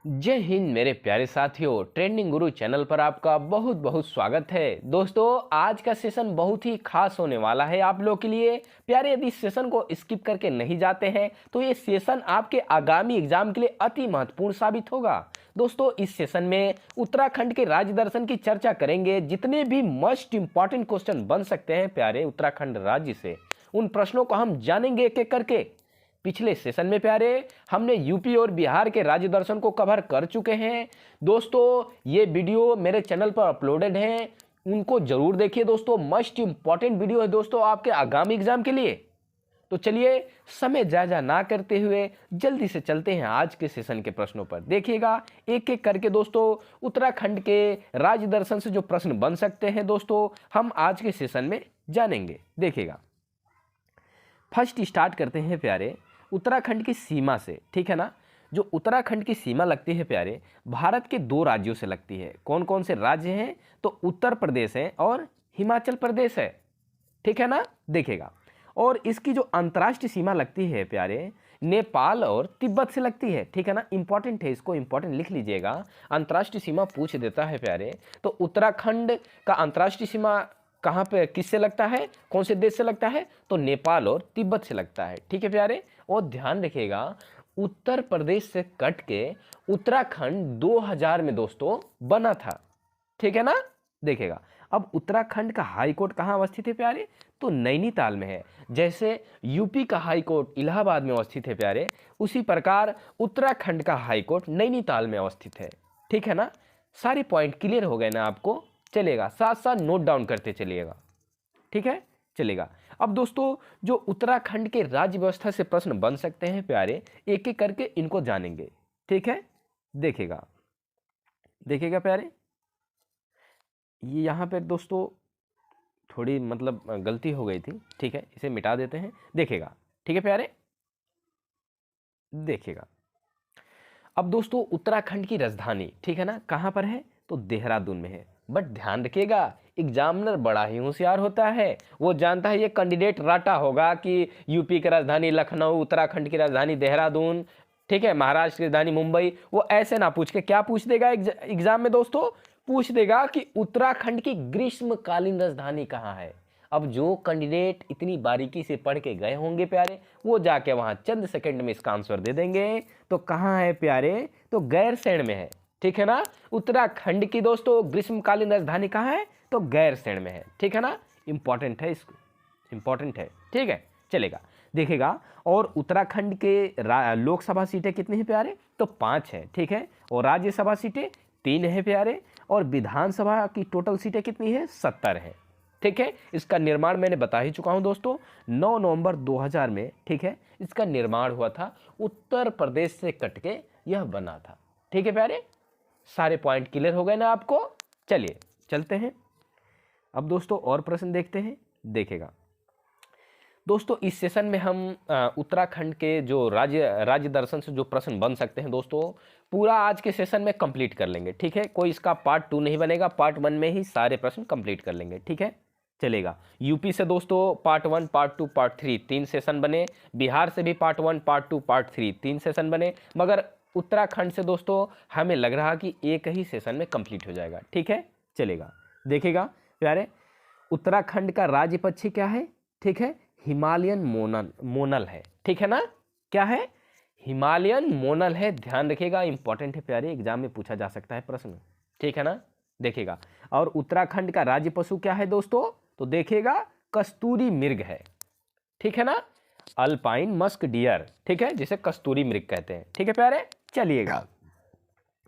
जय हिंद मेरे प्यारे साथियों, ट्रेंडिंग गुरु चैनल पर आपका बहुत बहुत स्वागत है। दोस्तों, आज का सेशन बहुत ही खास होने वाला है आप लोग के लिए। प्यारे, यदि इस सेशन को स्किप करके नहीं जाते हैं तो ये सेशन आपके आगामी एग्जाम के लिए अति महत्वपूर्ण साबित होगा। दोस्तों, इस सेशन में उत्तराखंड के राज्य दर्शन की चर्चा करेंगे। जितने भी मोस्ट इंपॉर्टेंट क्वेश्चन बन सकते हैं प्यारे उत्तराखंड राज्य से, उन प्रश्नों को हम जानेंगे एक एक करके। पिछले सेशन में प्यारे हमने यूपी और बिहार के राज्य दर्शन को कवर कर चुके हैं। दोस्तों, ये वीडियो मेरे चैनल पर अपलोडेड हैं, उनको जरूर देखिए। दोस्तों, मोस्ट इंपॉर्टेंट वीडियो है दोस्तों आपके आगामी एग्जाम के लिए। तो चलिए, समय ज़्यादा ना करते हुए जल्दी से चलते हैं आज के सेशन के प्रश्नों पर। देखिएगा एक एक करके दोस्तों, उत्तराखंड के राज्य दर्शन से जो प्रश्न बन सकते हैं दोस्तों, हम आज के सेशन में जानेंगे। देखिएगा, फर्स्ट स्टार्ट करते हैं प्यारे उत्तराखंड की सीमा से। ठीक है ना। जो उत्तराखंड की सीमा लगती है प्यारे, भारत के दो राज्यों से लगती है। कौन कौन से राज्य हैं? तो उत्तर प्रदेश है और हिमाचल प्रदेश है। ठीक है ना। देखेगा, और इसकी जो अंतर्राष्ट्रीय सीमा लगती है प्यारे, नेपाल और तिब्बत से लगती है। ठीक है ना। इंपॉर्टेंट है, इसको इंपॉर्टेंट लिख लीजिएगा। अंतर्राष्ट्रीय सीमा पूछ देता है प्यारे, तो उत्तराखंड का अंतर्राष्ट्रीय सीमा कहाँ पे किससे लगता है, कौन से देश से लगता है? तो नेपाल और तिब्बत से लगता है। ठीक है प्यारे, और ध्यान रखिएगा, उत्तर प्रदेश से कट के उत्तराखंड 2000 में दोस्तों बना था। ठीक है ना। देखिएगा, अब उत्तराखंड का हाई कोर्ट कहाँ अवस्थित है प्यारे? तो नैनीताल में है। जैसे यूपी का हाई कोर्ट इलाहाबाद में अवस्थित है प्यारे, उसी प्रकार उत्तराखंड का हाई कोर्ट नैनीताल में अवस्थित है। ठीक है ना। सारे पॉइंट क्लियर हो गए ना आपको? चलेगा, साथ साथ नोट डाउन करते चलिएगा। ठीक है, चलेगा। अब दोस्तों, जो उत्तराखंड के राज्य व्यवस्था से प्रश्न बन सकते हैं प्यारे, एक एक करके इनको जानेंगे। ठीक है, देखिएगा देखिएगा प्यारे, ये यहाँ पे दोस्तों थोड़ी मतलब गलती हो गई थी। ठीक है, इसे मिटा देते हैं। देखिएगा, ठीक है प्यारे, देखिएगा। अब दोस्तों, उत्तराखंड की राजधानी, ठीक है ना, कहाँ पर है? तो देहरादून में है। बट ध्यान रखिएगा, एग्जामिनर बड़ा ही होशियार होता है। वो जानता है ये कैंडिडेट रटा होगा कि यूपी की राजधानी लखनऊ, उत्तराखंड की राजधानी देहरादून, ठीक है, महाराष्ट्र की राजधानी मुंबई। वो ऐसे ना पूछ के क्या पूछ देगा एग्जाम में दोस्तों? पूछ देगा कि उत्तराखंड की ग्रीष्मकालीन राजधानी कहाँ है। अब जो कैंडिडेट इतनी बारीकी से पढ़ के गए होंगे प्यारे, वो जाके वहां चंद सेकंड में इसका आंसर दे देंगे। तो कहाँ है प्यारे? तो गैरसैंण में है। ठीक है ना। उत्तराखंड की दोस्तों ग्रीष्मकालीन राजधानी कहाँ है? तो गैरसैंण में है। ठीक है ना। इंपॉर्टेंट है, इसको इंपॉर्टेंट है। ठीक है, चलेगा। देखेगा, और उत्तराखंड के लोकसभा सीटें कितनी है प्यारे? तो 5 है। ठीक है, और राज्यसभा सीटें 3 है प्यारे, और विधानसभा की टोटल सीटें कितनी है? 70 है। ठीक है, इसका निर्माण मैंने बता ही चुका हूं दोस्तों, 9 नवंबर 2000 में। ठीक है, इसका निर्माण हुआ था। उत्तर प्रदेश से कट के यह बना था। ठीक है प्यारे, सारे पॉइंट क्लियर हो गए ना आपको? चलिए चलते हैं। अब दोस्तों और प्रश्न देखते हैं। देखेगा दोस्तों, इस सेशन में हम उत्तराखंड के जो राज्य दर्शन से जो प्रश्न बन सकते हैं दोस्तों, पूरा आज के सेशन में कंप्लीट कर लेंगे। ठीक है, कोई इसका पार्ट 2 नहीं बनेगा, पार्ट 1 में ही सारे प्रश्न कंप्लीट कर लेंगे। ठीक है, चलेगा। यूपी से दोस्तों पार्ट 1, पार्ट 2, पार्ट 3 3 सेशन बने। बिहार से भी पार्ट 1, पार्ट 2, पार्ट 3 3 सेशन बने। मगर उत्तराखंड से दोस्तों हमें लग रहा कि एक ही सेशन में कंप्लीट हो जाएगा। ठीक है, चलेगा। देखेगा प्यारे, उत्तराखंड का राज्य पक्षी क्या है? ठीक है, हिमालयन मोनल है। ठीक है ना। क्या है? हिमालयन मोनल है। ध्यान रखिएगा, इंपॉर्टेंट है प्यारे, एग्जाम में पूछा जा सकता है प्रश्न। ठीक है ना। देखेगा, और उत्तराखंड का राज्य पशु क्या है दोस्तों? तो देखिएगा, कस्तूरी मृग है। ठीक है ना, अल्पाइन मस्क डियर। ठीक है, जिसे कस्तूरी मृग कहते हैं। ठीक है प्यारे, चलिएगा।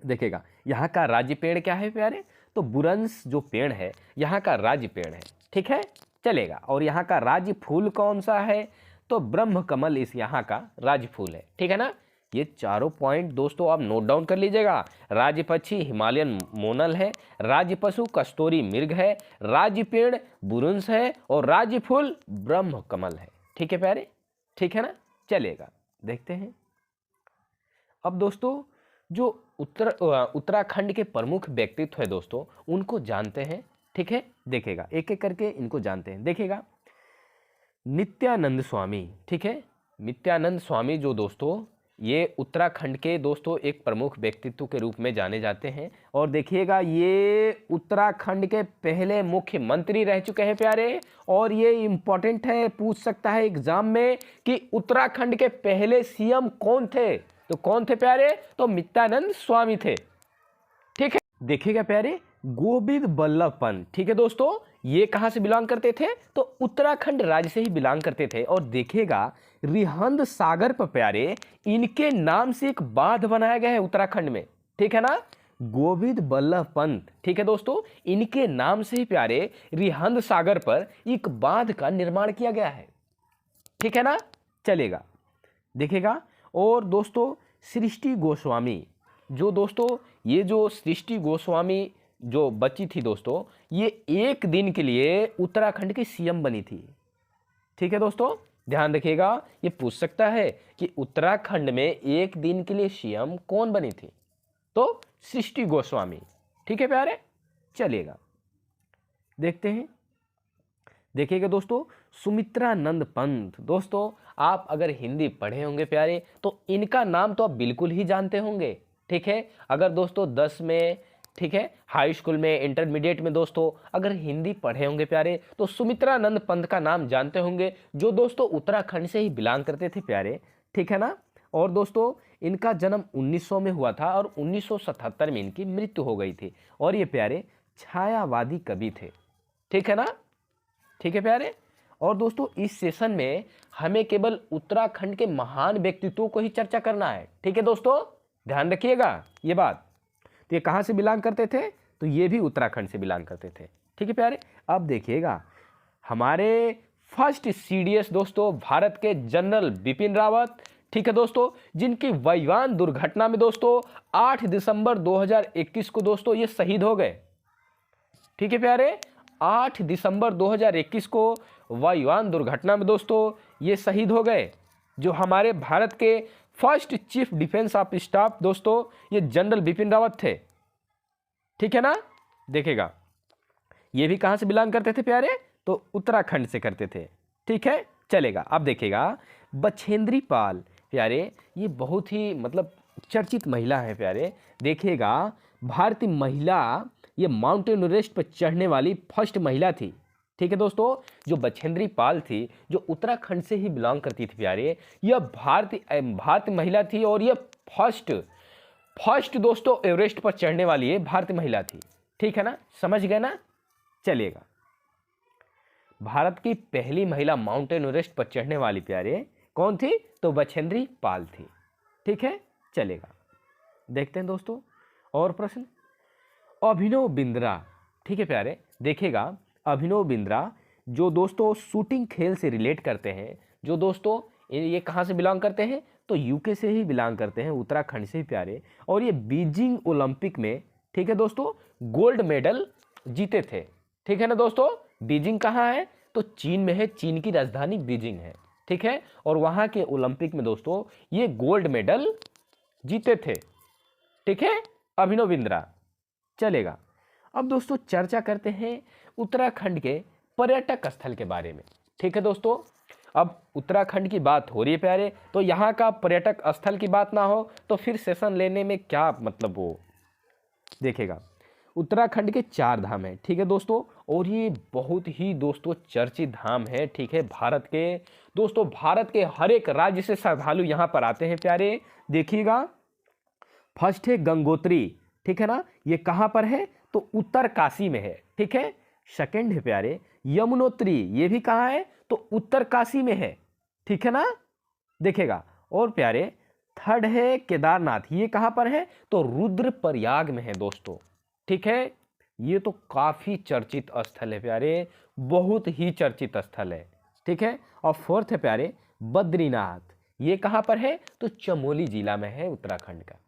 देखेगा, यहाँ का राज्य पेड़ क्या है प्यारे? तो बुरंश जो पेड़ है यहाँ का राज्य पेड़ है। ठीक है, चलेगा। और यहाँ का राज्य फूल कौन सा है? तो ब्रह्म कमल इस यहाँ का राज्य फूल है। ठीक है ना। ये चारों पॉइंट दोस्तों आप नोट डाउन कर लीजिएगा। राज्य पक्षी हिमालयन मोनल है, राज्य पशु कस्तूरी मृग है, राज्य पेड़ बुरुंश है, और राज्य फूल ब्रह्म कमल है। ठीक है प्यारे, ठीक है ना। चलेगा, देखते हैं। अब दोस्तों, जो उत्तराखंड के प्रमुख व्यक्तित्व है दोस्तों, उनको जानते हैं। ठीक है, देखेगा एक एक करके इनको जानते हैं। देखेगा, नित्यानंद स्वामी। ठीक है, नित्यानंद स्वामी जो दोस्तों ये उत्तराखंड के दोस्तों एक प्रमुख व्यक्तित्व के रूप में जाने जाते हैं। और देखिएगा ये उत्तराखंड के पहले मुख्यमंत्री रह चुके हैं प्यारे। और ये इम्पोर्टेंट है, पूछ सकता है एग्जाम में कि उत्तराखंड के पहले सीएम कौन थे। तो कौन थे प्यारे? तो मित्तानंद स्वामी थे। ठीक है, देखिएगा प्यारे गोविंद बल्लभ पंत। ठीक है दोस्तों, ये कहां से बिलोंग करते थे? तो उत्तराखंड राज्य से ही बिलोंग करते थे। और देखिएगा रिहंद सागर पर प्यारे इनके नाम से एक बांध बनाया गया है उत्तराखंड में। ठीक है ना, गोविंद बल्लभ पंत। ठीक है दोस्तों, इनके नाम से ही प्यारे रिहंद सागर पर एक बांध का निर्माण किया गया है। ठीक है ना, चलेगा, देखिएगा। और दोस्तों सृष्टि गोस्वामी, जो दोस्तों ये जो सृष्टि गोस्वामी जो बची थी दोस्तों, ये एक दिन के लिए उत्तराखंड की सीएम बनी थी। ठीक है दोस्तों, ध्यान रखिएगा, ये पूछ सकता है कि उत्तराखंड में एक दिन के लिए सीएम कौन बनी थी? तो सृष्टि गोस्वामी। ठीक है प्यारे, चलिएगा देखते हैं। देखिएगा दोस्तों सुमित्रानंद पंत। दोस्तों आप अगर हिंदी पढ़े होंगे प्यारे तो इनका नाम तो आप बिल्कुल ही जानते होंगे। ठीक है, अगर दोस्तों 10 में, ठीक है, हाई स्कूल में, इंटरमीडिएट में दोस्तों अगर हिंदी पढ़े होंगे प्यारे तो सुमित्रानंद पंत का नाम जानते होंगे, जो दोस्तों उत्तराखंड से ही बिलोंग करते थे प्यारे। ठीक है ना। और दोस्तों इनका जन्म 1900 में हुआ था और 1977 में इनकी मृत्यु हो गई थी। और ये प्यारे छायावादी कवि थे। ठीक है ना, ठीक है प्यारे। और दोस्तों इस सेशन में हमें केवल उत्तराखंड के महान व्यक्तित्वों को ही चर्चा करना है। ठीक है दोस्तों, ध्यान रखिएगा ये बात। तो ये कहाँ से बिलोंग करते थे? तो ये भी उत्तराखंड से बिलोंग करते थे। ठीक है प्यारे, अब देखिएगा हमारे फर्स्ट सीडीएस दोस्तों भारत के जनरल बिपिन रावत। ठीक है दोस्तों, जिनकी वायुयान दुर्घटना में दोस्तों 8 दिसंबर 2021 को दोस्तों ये शहीद हो गए। ठीक है प्यारे, 8 दिसंबर 2021 को वायुयान दुर्घटना में दोस्तों ये शहीद हो गए। जो हमारे भारत के first chief defence of staff दोस्तों ये जनरल बिपिन रावत थे। ठीक है ना, देखेगा ये भी कहां से बिलोंग करते थे प्यारे? तो उत्तराखंड से करते थे। ठीक है, चलेगा। अब देखिएगा बछेंद्री पाल प्यारे, ये बहुत ही मतलब चर्चित महिला है प्यारे। देखिएगा भारतीय महिला, ये माउंटेन एवरेस्ट पर चढ़ने वाली फर्स्ट महिला थी। ठीक है दोस्तों, जो बछेंद्री पाल थी जो उत्तराखंड से ही बिलोंग करती थी प्यारे, यह भारतीय महिला थी। और यह फर्स्ट दोस्तों एवरेस्ट पर चढ़ने वाली ये भारतीय महिला थी। ठीक है ना, समझ गए ना, चलिएगा। भारत की पहली महिला माउंटेन एवरेस्ट पर चढ़ने वाली प्यारे कौन थी? तो बछेंद्री पाल थी। ठीक है, चलेगा, देखते हैं दोस्तों और प्रश्न। अभिनव बिंद्रा। ठीक है प्यारे, देखिएगा अभिनव बिंद्रा जो दोस्तों शूटिंग खेल से रिलेट करते हैं, जो दोस्तों ये कहाँ से बिलोंग करते हैं? तो यूके से ही बिलोंग करते हैं, उत्तराखंड से ही प्यारे। और ये बीजिंग ओलंपिक में, ठीक है दोस्तों, गोल्ड मेडल जीते थे। ठीक है ना दोस्तों, बीजिंग कहाँ है? तो चीन में है, चीन की राजधानी बीजिंग है। ठीक है, और वहाँ के ओलंपिक में दोस्तों ये गोल्ड मेडल जीते थे। ठीक है, अभिनव बिंद्रा, चलेगा। अब दोस्तों चर्चा करते हैं उत्तराखंड के पर्यटक स्थल के बारे में। ठीक है दोस्तों, अब उत्तराखंड की बात हो रही है प्यारे, तो यहाँ का पर्यटक स्थल की बात ना हो तो फिर सेशन लेने में क्या मतलब वो देखेगा। उत्तराखंड के 4 धाम हैं। ठीक है दोस्तों, और ये बहुत ही दोस्तों चर्चित धाम है। ठीक है, भारत के दोस्तों, भारत के हर एक राज्य से श्रद्धालु यहाँ पर आते हैं प्यारे। देखिएगा फर्स्ट है गंगोत्री। ठीक है ना, ये कहाँ पर है? तो उत्तर काशी में है। ठीक है, सेकंड है प्यारे यमुनोत्री, ये भी कहाँ है? तो उत्तर काशी में है। ठीक है ना, देखेगा। और प्यारे थर्ड है केदारनाथ, ये कहाँ पर है? तो रुद्रप्रयाग में है दोस्तों। ठीक है, ये तो काफी चर्चित स्थल है प्यारे, बहुत ही चर्चित स्थल है। ठीक है, और फोर्थ है प्यारे बद्रीनाथ, ये कहाँ पर है? तो चमोली जिला में है उत्तराखंड का।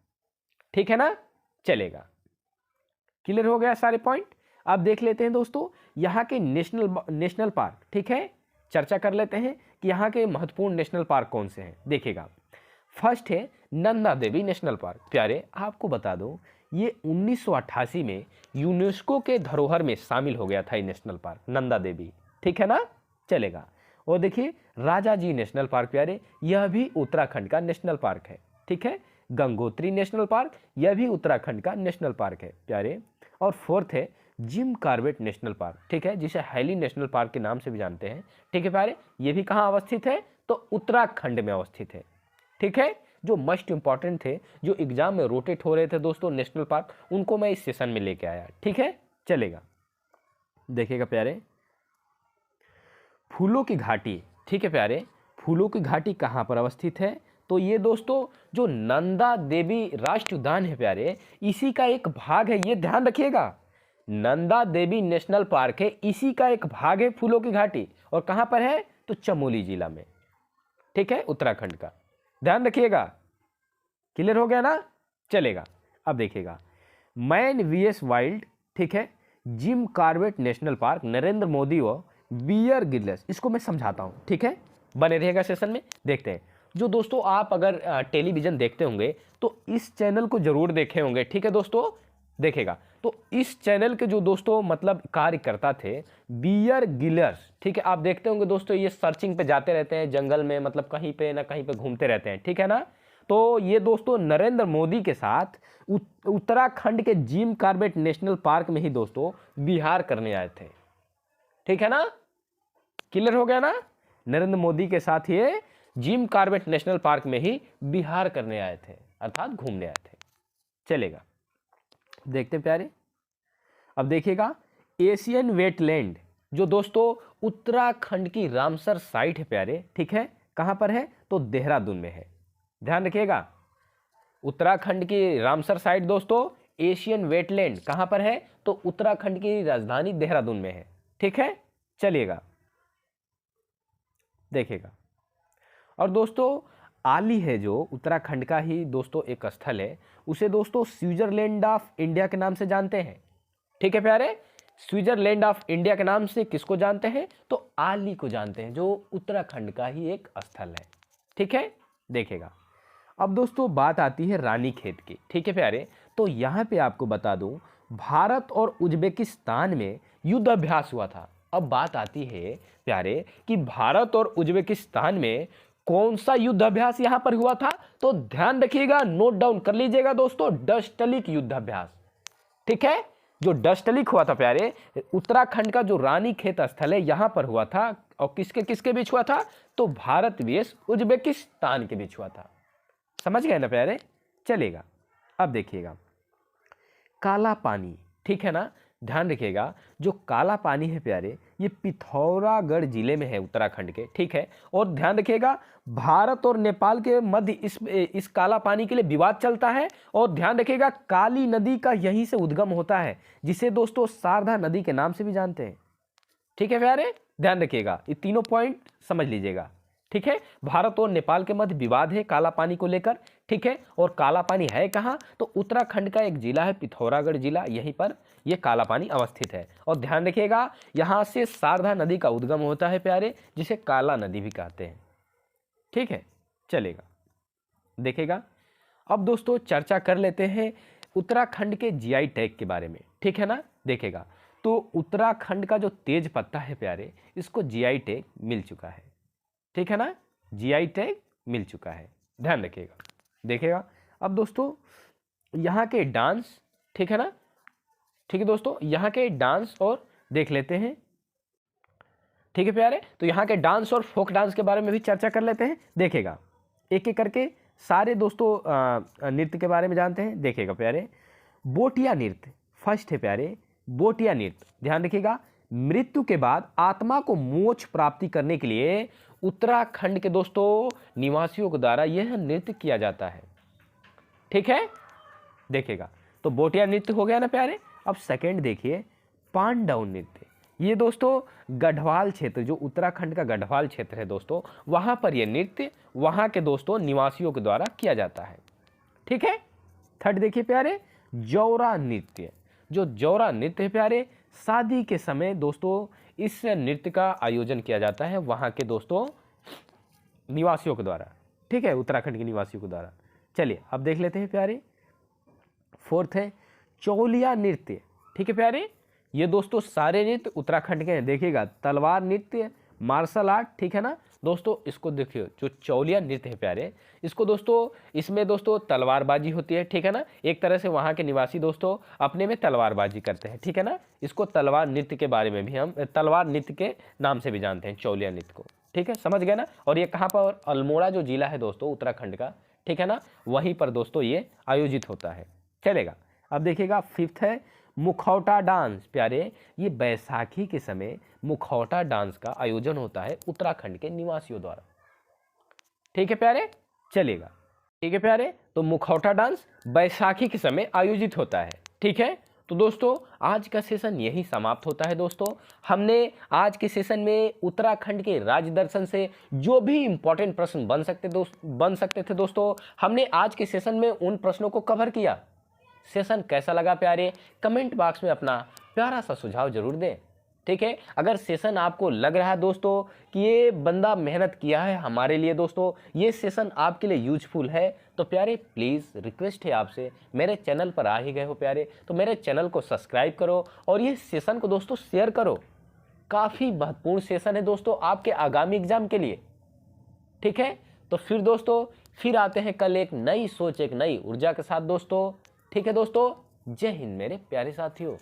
ठीक है ना, चलेगा। क्लियर हो गया सारे पॉइंट। अब देख लेते हैं दोस्तों यहाँ के नेशनल पार्क। ठीक है, चर्चा कर लेते हैं कि यहाँ के महत्वपूर्ण नेशनल पार्क कौन से हैं। देखिएगा फर्स्ट है नंदा देवी नेशनल पार्क। प्यारे आपको बता दूं ये 1988 में यूनेस्को के धरोहर में शामिल हो गया था ये नेशनल पार्क नंदा देवी। ठीक है ना, चलेगा। और देखिए राजा जी नेशनल पार्क प्यारे, यह भी उत्तराखंड का नेशनल पार्क है। ठीक है। गंगोत्री नेशनल पार्क, यह भी उत्तराखंड का नेशनल पार्क है प्यारे। और फोर्थ है जिम कॉर्बेट नेशनल पार्क, ठीक है, जिसे हैली नेशनल पार्क के नाम से भी जानते हैं, ठीक है प्यारे। ये भी कहाँ अवस्थित है, तो उत्तराखंड में अवस्थित है, ठीक है। जो मोस्ट इंपॉर्टेंट थे, जो एग्जाम में रोटेट हो रहे थे दोस्तों नेशनल पार्क, उनको मैं इस सेशन में लेके आया, ठीक है। चलेगा, देखिएगा प्यारे, फूलों की घाटी, ठीक है प्यारे। फूलों की घाटी कहाँ पर अवस्थित है, तो ये दोस्तों जो नंदा देवी राष्ट्रीय उद्यान है प्यारे, इसी का एक भाग है, ये ध्यान रखिएगा। नंदा देवी नेशनल पार्क है, इसी का एक भाग है फूलों की घाटी। और कहाँ पर है, तो चमोली जिला में, ठीक है, उत्तराखंड का, ध्यान रखिएगा। क्लियर हो गया ना। चलेगा, अब देखिएगा, मैन वीएस वाइल्ड, ठीक है, Jim Corbett national park, Narendra Modi व बियर गिल्स, इसको मैं समझाता हूं, ठीक है, बने रहेगा सेशन में। देखते हैं, जो दोस्तों आप अगर टेलीविजन देखते होंगे तो इस चैनल को जरूर देखे होंगे, ठीक है दोस्तों। देखेगा तो इस चैनल के जो दोस्तों मतलब कार्यकर्ता थे बियर गिलर्स, ठीक है, आप देखते होंगे दोस्तों, ये सर्चिंग पे जाते रहते हैं जंगल में, मतलब कहीं पे ना कहीं पे घूमते रहते हैं, ठीक है ना। तो ये दोस्तों नरेंद्र मोदी के साथ उत्तराखंड के जिम कॉर्बेट नेशनल पार्क में ही दोस्तों बिहार करने आए थे, ठीक है ना। क्लियर हो गया ना। नरेंद्र मोदी के साथ ये जिम कॉर्बेट नेशनल पार्क में ही बिहार करने आए थे, अर्थात घूमने आए थे। चलेगा, देखते हैं प्यारे, अब देखिएगा, एशियन वेटलैंड, जो दोस्तों उत्तराखंड की रामसर साइट है प्यारे, ठीक है, कहां पर है, तो देहरादून में है, ध्यान रखिएगा। उत्तराखंड की रामसर साइट दोस्तों एशियन वेटलैंड कहां पर है, तो उत्तराखंड की राजधानी देहरादून में है, ठीक है। चलिएगा, देखिएगा, और दोस्तों आली है जो उत्तराखंड का ही दोस्तों एक स्थल है, उसे दोस्तों स्विट्जरलैंड ऑफ इंडिया के नाम से जानते हैं, ठीक है प्यारे। स्विट्जरलैंड ऑफ इंडिया के नाम से किसको जानते हैं, तो आली को जानते हैं, जो उत्तराखंड का ही एक स्थल है, ठीक है। देखिएगा, अब दोस्तों बात आती है रानीखेत की, ठीक है प्यारे। तो यहाँ पे आपको बता दूं, भारत और उज्बेकिस्तान में युद्ध अभ्यास हुआ था। अब बात आती है प्यारे कि भारत और उज्बेकिस्तान में कौन सा युद्ध अभ्यास यहां पर हुआ था, तो ध्यान रखिएगा, नोट डाउन कर लीजिएगा दोस्तों, डस्टलिक युद्ध अभ्यास, ठीक है। जो डस्टलिक हुआ था प्यारे, उत्तराखंड का जो रानीखेत स्थल है यहां पर हुआ था, और किसके किसके बीच हुआ था, तो भारत vs उज्बेकिस्तान के बीच हुआ था, समझ गए ना प्यारे। चलेगा, अब देखिएगा, काला पानी, ठीक है ना, ध्यान रखिएगा, जो काला पानी है प्यारे, ये पिथौरागढ़ जिले में है उत्तराखंड के, ठीक है। और ध्यान रखिएगा, भारत और नेपाल के मध्य इस काला पानी के लिए विवाद चलता है। और ध्यान रखिएगा, काली नदी का यहीं से उद्गम होता है, जिसे दोस्तों शारदा नदी के नाम से भी जानते हैं, ठीक है प्यारे। ध्यान रखिएगा, ये तीनों पॉइंट समझ लीजिएगा, ठीक है। भारत और नेपाल के मध्य विवाद है काला पानी को लेकर, ठीक है। और काला पानी है कहाँ, तो उत्तराखंड का एक जिला है पिथौरागढ़ जिला, यहीं पर यह काला पानी अवस्थित है। और ध्यान रखिएगा, यहाँ से शारदा नदी का उद्गम होता है प्यारे, जिसे काला नदी भी कहते हैं, ठीक है। चलेगा, देखिएगा, अब दोस्तों चर्चा कर लेते हैं उत्तराखंड के जीआई टैग के बारे में, ठीक है ना। देखिएगा, तो उत्तराखंड का जो तेज पत्ता है प्यारे, इसको जीआई टैग मिल चुका है, ठीक है ना, जीआई टैग मिल चुका है, ध्यान रखिएगा। देखिएगा, अब दोस्तों यहाँ के डांस, ठीक है ना, ठीक है दोस्तों, यहाँ के डांस और देख लेते हैं, ठीक है प्यारे। तो यहाँ के डांस और फोक डांस के बारे में भी चर्चा कर लेते हैं। देखिएगा, एक एक करके सारे दोस्तों नृत्य के बारे में जानते हैं। देखिएगा प्यारे, बोटिया नृत्य फर्स्ट है प्यारे, बोटिया नृत्य, ध्यान रखिएगा, मृत्यु के बाद आत्मा को मोक्ष प्राप्ति करने के लिए उत्तराखंड के दोस्तों निवासियों के द्वारा यह नृत्य किया जाता है, ठीक है। देखिएगा, तो बोटिया नृत्य हो गया ना प्यारे। अब सेकंड देखिए, पांडव नृत्य, ये दोस्तों गढ़वाल क्षेत्र, जो उत्तराखंड का गढ़वाल क्षेत्र है दोस्तों, वहां पर यह नृत्य वहां के दोस्तों निवासियों के द्वारा किया जाता है, ठीक है। थर्ड देखिए प्यारे, जौरा नृत्य, जो जौरा नृत्य है प्यारे, शादी के समय दोस्तों इस नृत्य का आयोजन किया जाता है वहां के दोस्तों निवासियों के द्वारा, ठीक है, उत्तराखंड के निवासियों के द्वारा। चलिए अब देख लेते हैं प्यारे, फोर्थ है चौलिया नृत्य, ठीक है प्यारे, ये दोस्तों सारे नृत्य उत्तराखंड के हैं। देखिएगा, तलवार नृत्य, मार्शल आर्ट, ठीक है ना, दोस्तों इसको देखिए, जो चौलिया नृत्य है प्यारे, इसको दोस्तों, इसमें दोस्तों तलवारबाजी होती है, ठीक है ना। एक तरह से वहाँ के निवासी दोस्तों अपने में तलवारबाजी करते हैं, ठीक है ना। इसको तलवार नृत्य के बारे में भी हम तलवार नृत्य के नाम से भी जानते हैं चौलिया नृत्य को, ठीक है, समझ गए ना। और ये कहाँ पर, अल्मोड़ा जो जिला है दोस्तों उत्तराखंड का, ठीक है ना, वहीं पर दोस्तों ये आयोजित होता है, चलेगा। अब देखिएगा फिफ्थ है मुखौटा डांस प्यारे। ये बैसाखी के समय मुखौटा डांस का आयोजन होता है उत्तराखंड के निवासियों द्वारा, ठीक है प्यारे, चलेगा। ठीक है प्यारे, तो मुखौटा डांस बैसाखी के समय आयोजित होता है, ठीक है। तो दोस्तों आज का सेशन यही समाप्त होता है दोस्तों। हमने आज के सेशन में उत्तराखंड के राज्य दर्शन से जो भी इंपॉर्टेंट प्रश्न बन सकते थे दोस्तों, हमने आज के सेशन में उन प्रश्नों को कवर किया। सेशन कैसा लगा प्यारे, कमेंट बॉक्स में अपना प्यारा सा सुझाव जरूर दें, ठीक है। अगर सेशन आपको लग रहा है दोस्तों कि ये बंदा मेहनत किया है हमारे लिए दोस्तों, ये सेशन आपके लिए यूजफुल है, तो प्यारे प्लीज़ रिक्वेस्ट है आपसे, मेरे चैनल पर आ ही गए हो प्यारे, तो मेरे चैनल को सब्सक्राइब करो और ये सेशन को दोस्तों शेयर करो। काफ़ी महत्वपूर्ण सेशन है दोस्तों आपके आगामी एग्जाम के लिए, ठीक है। तो फिर दोस्तों फिर आते हैं कल एक नई सोच, एक नई ऊर्जा के साथ दोस्तों, ठीक है दोस्तों। जय हिंद मेरे प्यारे साथियों।